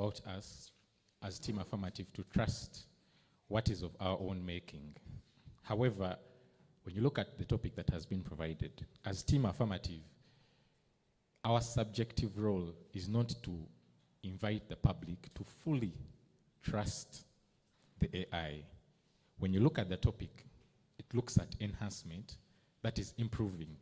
about us as Team Affirmative to trust what is of our own making. However, when you look at the topic that has been provided, as Team Affirmative, our subjective role is not to invite the public to fully trust the AI. When you look at the topic, it looks at enhancement, that is improving.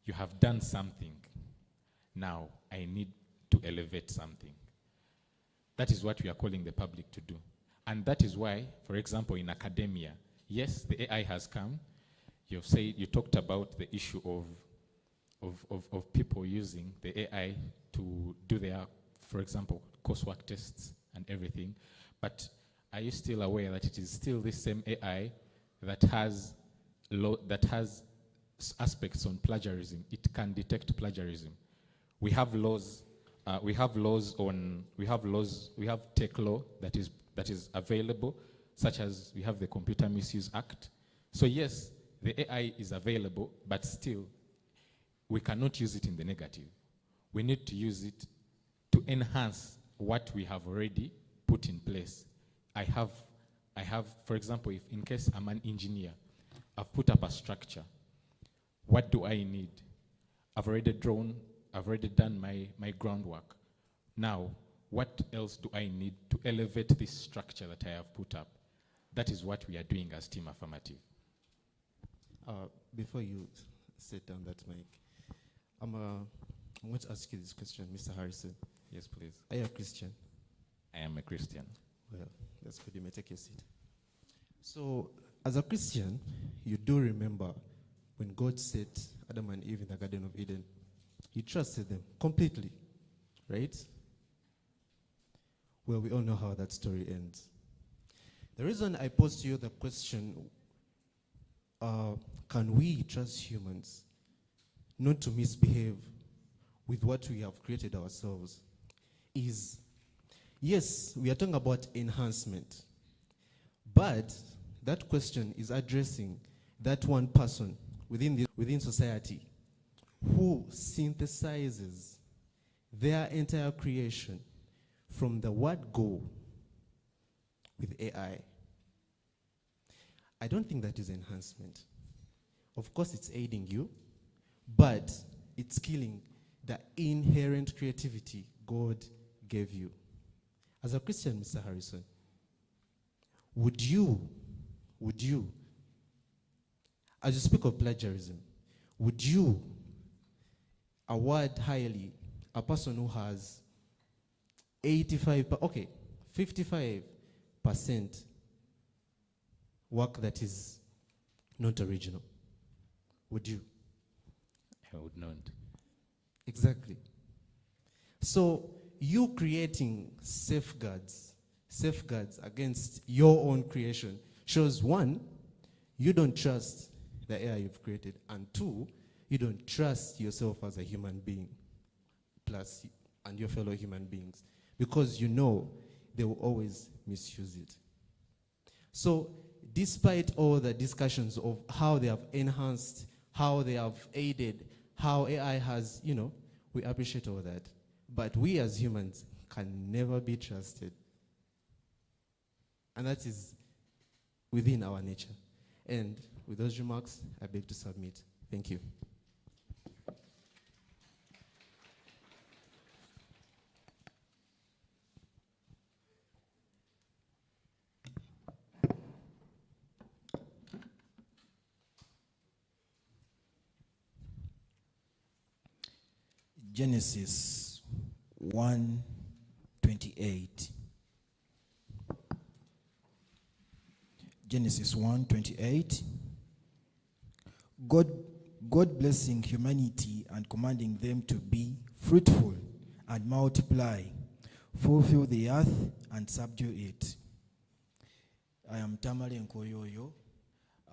You have done something. Now, I need to elevate something. That is what we are calling the public to do. And that is why, for example, in academia, yes, the AI has come. You talked about the issue of people using the AI to do their, for example, coursework tests and everything. But are you still aware that it is still the same AI that has aspects on plagiarism? It can detect plagiarism. We have laws. We have tech law that is available, such as we have the Computer Misuse Act. So yes, the AI is available, but still, we cannot use it in the negative. We need to use it to enhance what we have already put in place. I have, for example, if in case I'm an engineer, I've put up a structure. What do I need? I've already done my groundwork. Now, what else do I need to elevate this structure that I have put up? That is what we are doing as Team Affirmative. Before you sit down that mic, I'm going to ask you this question, Mr. Harrison. Yes, please. Are you a Christian? I am a Christian. Well, that's good. You may take your seat. So, as a Christian, you do remember when God set Adam and Eve in the Garden of Eden, He trusted them completely, right? Well, we all know how that story ends. The reason I posed to you the question, can we trust humans not to misbehave with what we have created ourselves, is, yes, we are talking about enhancement, but that question is addressing that one person within society who synthesizes their entire creation from the word go with AI. I don't think that is enhancement. Of course, it's aiding you, but it's killing the inherent creativity God gave you. As a Christian, Mr. Harrison, would you, as you speak of plagiarism, would you award highly a person who has 55% work that is not original? Would you? I would not. Exactly. So you creating safeguards against your own creation shows, one, you don't trust the AI you've created, and two, you don't trust yourself as a human being, plus and your fellow human beings, because you know they will always misuse it. So despite all the discussions of how they have enhanced, how they have aided, how AI has, we appreciate all that. But we as humans can never be trusted. And that is within our nature. And with those remarks, I beg to submit. Thank you. Genesis 1:28. Genesis 1:28. God blessing humanity and commanding them to be fruitful and multiply, fulfill the earth and subdue it. I am Tamale Nkoyoyo,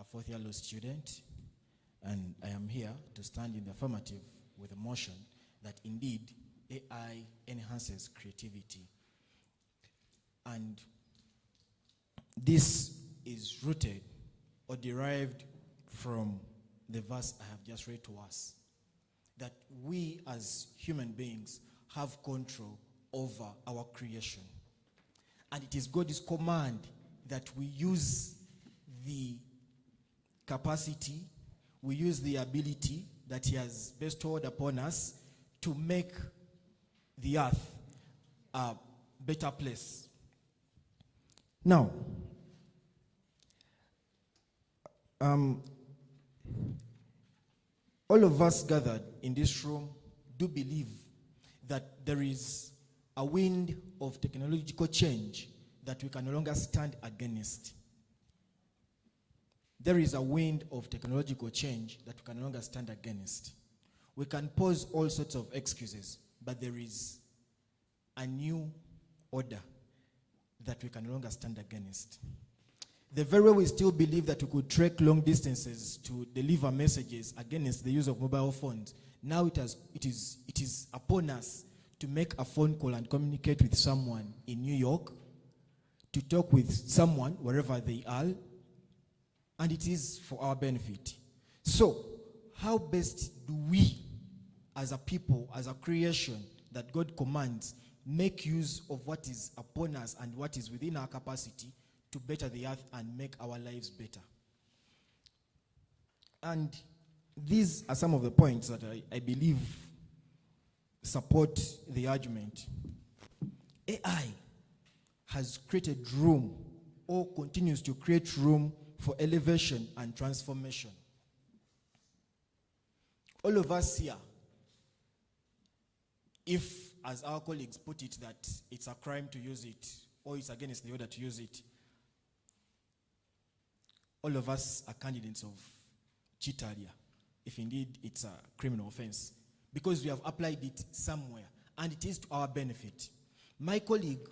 a fourth year law student, and I am here to stand in the affirmative with a motion that indeed AI enhances creativity. And this is rooted or derived from the verse I have just read to us, that we as human beings have control over our creation. And it is God's command that we use the capacity, we use the ability that he has bestowed upon us to make the earth a better place. Now, all of us gathered in this room do believe that there is a wind of technological change that we can no longer stand against. There is a wind of technological change that we can no longer stand against. We can pose all sorts of excuses, but there is a new order that we can no longer stand against. The very way we still believe that we could trek long distances to deliver messages against the use of mobile phones, now it is upon us to make a phone call and communicate with someone in New York, to talk with someone wherever they are, and it is for our benefit. So, how best do we, as a people, as a creation that God commands, make use of what is upon us and what is within our capacity to better the earth and make our lives better? And these are some of the points that I believe support the argument. AI has created room, or continues to create room, for elevation and transformation. All of us here, if, as our colleagues put it, that it's a crime to use it, or it's against the order to use it, all of us are candidates of cheataria, if indeed it's a criminal offense, because we have applied it somewhere, and it is to our benefit. My colleague,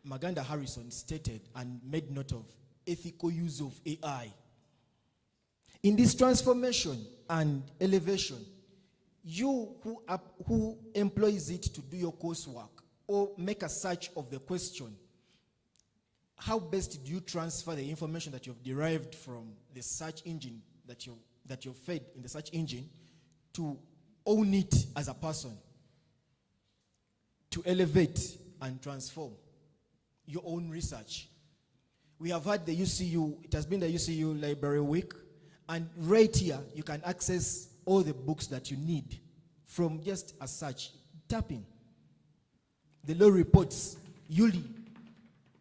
Maganda Harrison, stated and made note of ethical use of AI. In this transformation and elevation, you who employs it to do your coursework or make a search of the question, how best do you transfer the information that you've derived from the search engine that you've fed in the search engine to own it as a person, to elevate and transform your own research? We have had the UCU, it has been the UCU Library Week, and right here you can access all the books that you need from just a search, tapping. The law reports, Yuli,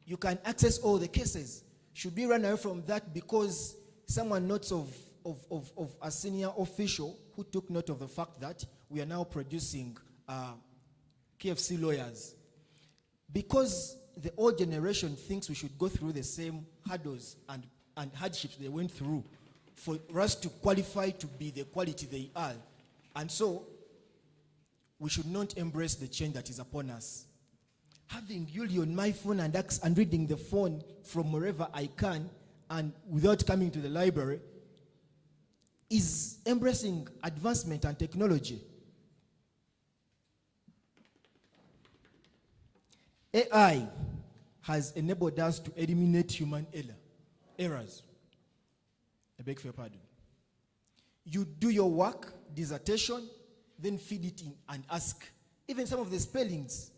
you can access all the cases. Should we run away from that because someone notes of a senior official who took note of the fact that we are now producing KFC lawyers? Because the old generation thinks we should go through the same hurdles and hardships they went through for us to qualify to be the quality they are. And so, we should not embrace the change that is upon us. Having Yuli on my phone and reading the phone from wherever I can and without coming to the library is embracing advancement and technology. AI has enabled us to eliminate human errors. I beg for your pardon. You do your work, dissertation, then feed it in and ask. Even some of the spellings.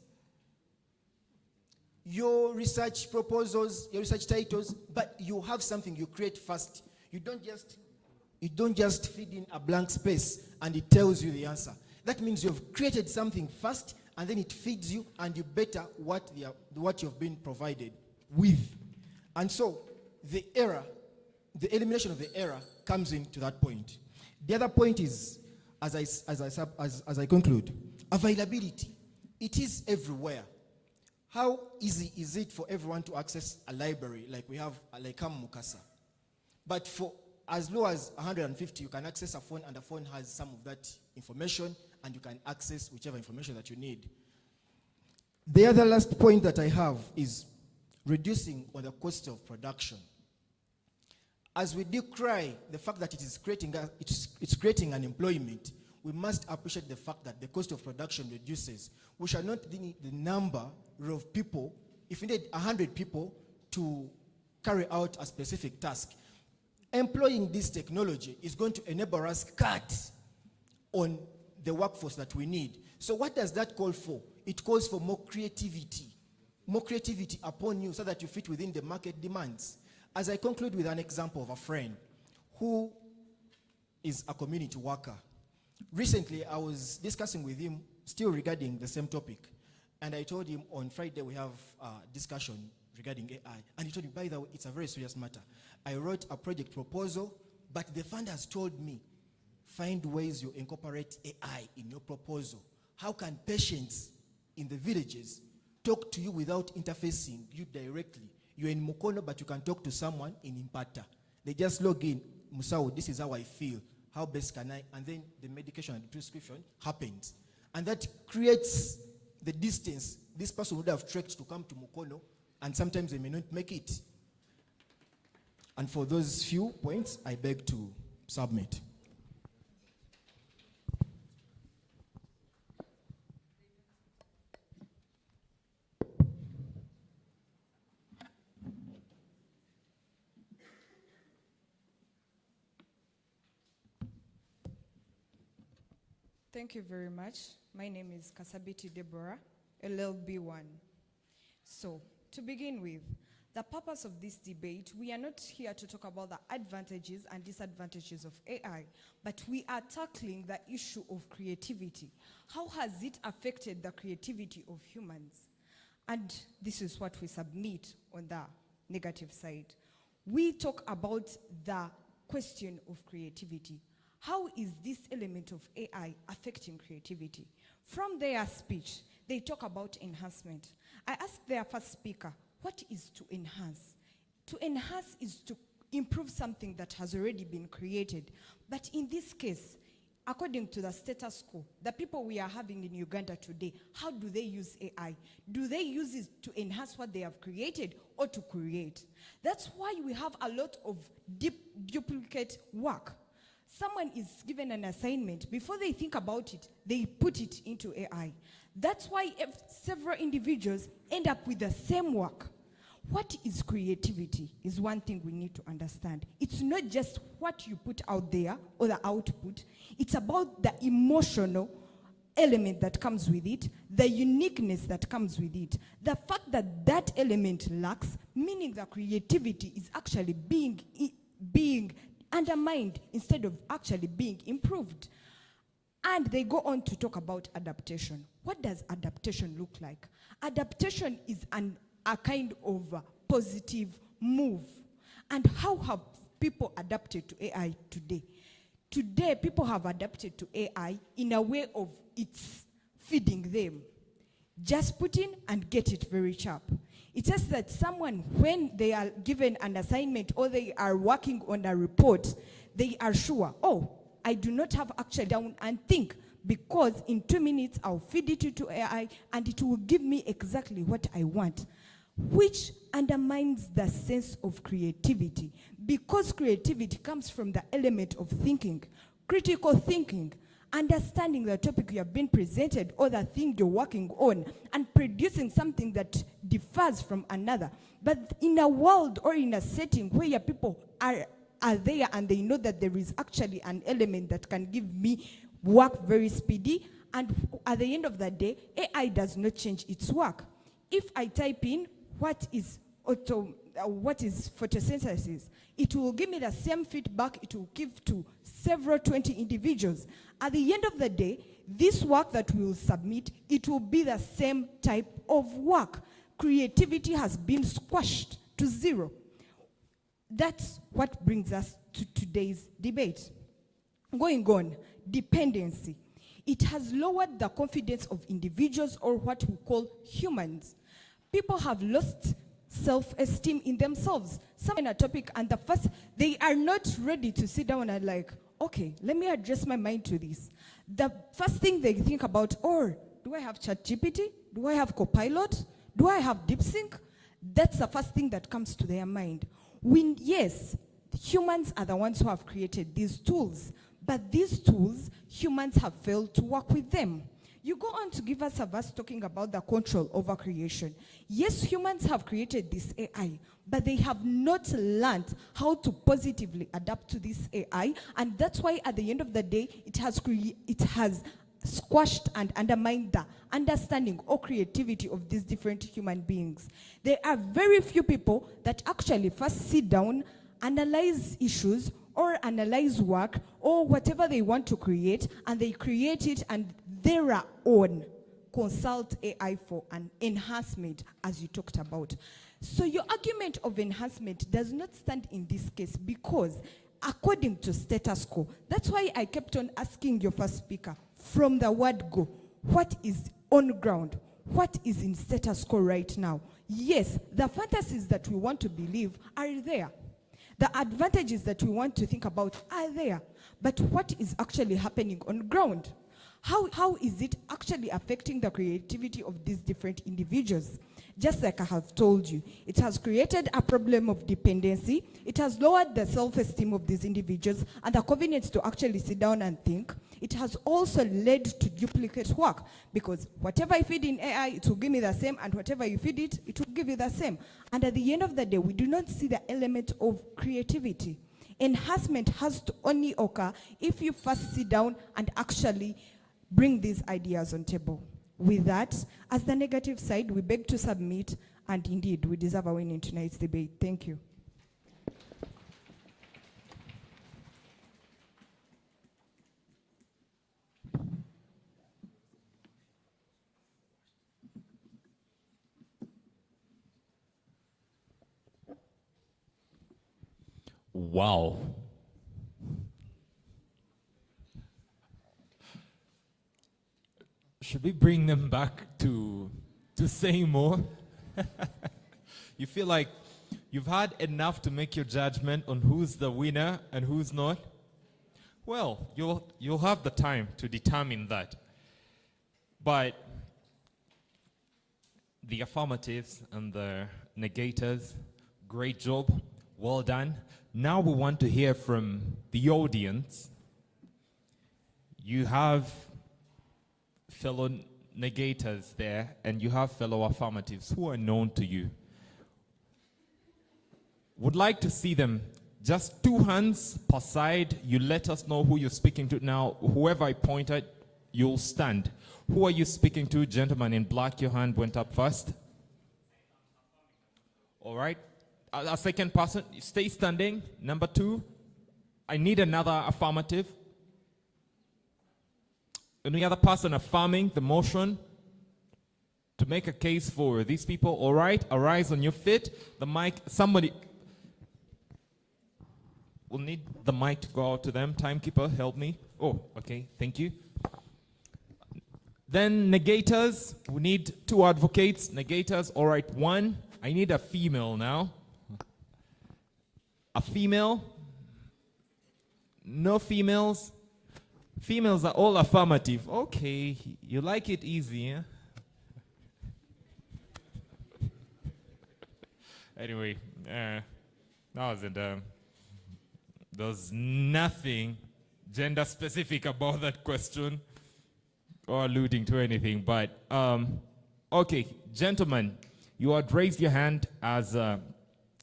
Your research proposals, your research titles, but you have something you create first. You don't just feed in a blank space and it tells you the answer. That means you've created something first, and then it feeds you and you better what you've been provided with. And so the elimination of the error comes into that point. The other point is, as I conclude, availability. It is everywhere. How easy is it for everyone to access a library like we have, like Mukasa? But for as low as 150, you can access a phone, and the phone has some of that information, and you can access whichever information that you need. The other last point that I have is reducing on the cost of production. As we decry the fact that it is creating unemployment, we must appreciate the fact that the cost of production reduces. We shall not need the number of people, if we need 100 people to carry out a specific task. Employing this technology is going to enable us cut on the workforce that we need. So what does that call for? it calls for more creativity upon you so that you fit within the market demands. As I conclude with an example of a friend who is a community worker. Recently, I was discussing with him still regarding the same topic. And I told him on Friday we have a discussion regarding AI. And he told me, by the way, it's a very serious matter. I wrote a project proposal, but the fund has told me, find ways you incorporate AI in your proposal. How can patients in the villages talk to you without interfacing you directly? You're in Mukono, but you can talk to someone in Impata. They just log in, Musao, this is how I feel. How best can I? And then the medication and the prescription happens. And that creates the distance this person would have trekked to come to Mukono, and sometimes they may not make it. And for those few points, I beg to submit. Thank you very much. My name is Kasabiti Deborah, LLB1. So, to begin with, the purpose of this debate, we are not here to talk about the advantages and disadvantages of AI, but we are tackling the issue of creativity. How has it affected the creativity of humans? And this is what we submit on the negative side. We talk about the question of creativity. How is this element of AI affecting creativity? From their speech, they talk about enhancement. I asked their first speaker, what is to enhance? To enhance is to improve something that has already been created. But in this case, according to the status quo, the people we are having in Uganda today, how do they use AI? Do they use it to enhance what they have created or to create? That's why we have a lot of duplicate work. Someone is given an assignment. Before they think about it, they put it into AI. That's why several individuals end up with the same work. What is creativity is one thing we need to understand. It's not just what you put out there or the output. It's about the emotional element that comes with it, the uniqueness that comes with it. The fact that that element lacks, meaning that creativity is actually being undermined instead of actually being improved. And they go on to talk about adaptation. What does adaptation look like? Adaptation is a kind of positive move. And how have people adapted to AI today? Today, people have adapted to AI in a way of it's feeding them. Just put in and get it very sharp. It's just that someone, when they are given an assignment or they are working on a report, they are sure, oh, I do not have actually down and think, because in 2 minutes I'll feed it to AI and it will give me exactly what I want, which undermines the sense of creativity, because creativity comes from the element of thinking, critical thinking, understanding the topic you have been presented or the thing you're working on and producing something that differs from another. But in a world or in a setting where your people are there and they know that there is actually an element that can give me work very speedy, and at the end of the day, AI does not change its work. If I type in what is photosynthesis, it will give me the same feedback it will give to several 20 individuals. At the end of the day, this work that we will submit, it will be the same type of work. Creativity has been squashed to zero. That's what brings us to today's debate. Going on, dependency. It has lowered the confidence of individuals, or what we call humans. People have lost self-esteem in themselves. Some in a topic, and they are not ready to sit down and like, okay, let me address my mind to this. The first thing they think about, do I have ChatGPT? Do I have Copilot? Do I have DeepSync? That's the first thing that comes to their mind. Yes, humans are the ones who have created these tools, but these tools, humans have failed to work with them. You go on to give us a verse talking about the control over creation. Yes, humans have created this AI, but they have not learned how to positively adapt to this AI, and that's why at the end of the day, it has squashed and undermined the understanding or creativity of these different human beings. There are very few people that actually first sit down, analyze issues or analyze work or whatever they want to create, and they create it and their own consult AI for an enhancement, as you talked about. So your argument of enhancement does not stand in this case because according to status quo, that's why I kept on asking your first speaker, from the word go, what is on ground? What is in status quo right now? Yes, the fantasies that we want to believe are there. The advantages that we want to think about are there. But what is actually happening on ground? How is it actually affecting the creativity of these different individuals? Just like I have told you, it has created a problem of dependency. It has lowered the self-esteem of these individuals and the confidence to actually sit down and think. It has also led to duplicate work because whatever I feed in AI, it will give me the same, and whatever you feed it, it will give you the same. And at the end of the day, we do not see the element of creativity. Enhancement has to only occur if you first sit down and actually bring these ideas on table. With that, as the negative side, we beg to submit, and indeed, we deserve a win in tonight's debate. Thank you. Wow. Should we bring them back to say more? You feel like you've had enough to make your judgment on who's the winner and who's not? Well, you'll have the time to determine that. But the affirmatives and the negators, great job, well done. Now we want to hear from the audience. You have fellow negators there, and you have fellow affirmatives who are known to you. Would like to see them. Just 2 hands per side. You let us know who you're speaking to. Now, whoever I point at, you'll stand. Who are you speaking to? Gentleman in black, your hand went up first. All right. A second person, stay standing. Number 2, I need another affirmative. Any other person affirming the motion to make a case for these people? All right, arise on your feet. The mic, somebody will need the mic to go out to them. Timekeeper, help me. Oh, okay, thank you. Then negators, we need 2 advocates. Negators, all right, 1. I need a female now. A female? No females? Females are all affirmative. Okay, you like it easy, eh? Anyway, that wasn't, there's nothing gender specific about that question or alluding to anything, but okay, gentlemen, you had raised your hand as a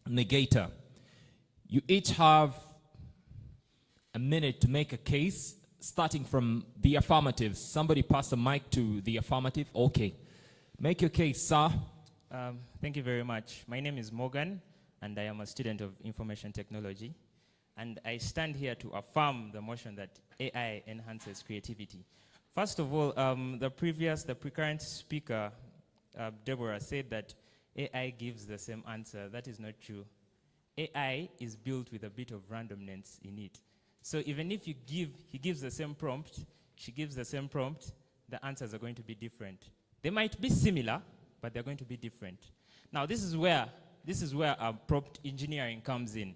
negator. You each have a minute to make a case, starting from the affirmatives. Somebody pass the mic to the affirmative. Okay. Make your case, sir. Thank you very much. My name is Morgan, and I am a student of information technology. And I stand here to affirm the motion that AI enhances creativity. First of all, the current speaker, Deborah, said that AI gives the same answer. That is not true. AI is built with a bit of randomness in it. So even if he gives the same prompt, she gives the same prompt, the answers are going to be different. They might be similar, but they're going to be different. Now, this is where prompt engineering comes in.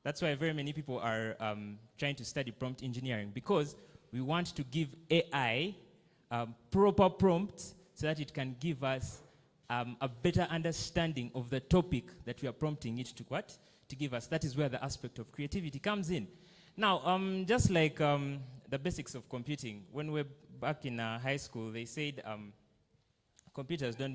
That's why very many people are trying to study prompt engineering, because we want to give AI proper prompts so that it can give us a better understanding of the topic that we are prompting it to give us. That is where the aspect of creativity comes in. Now, just like the basics of computing, when we're back in high school, they said computers don't make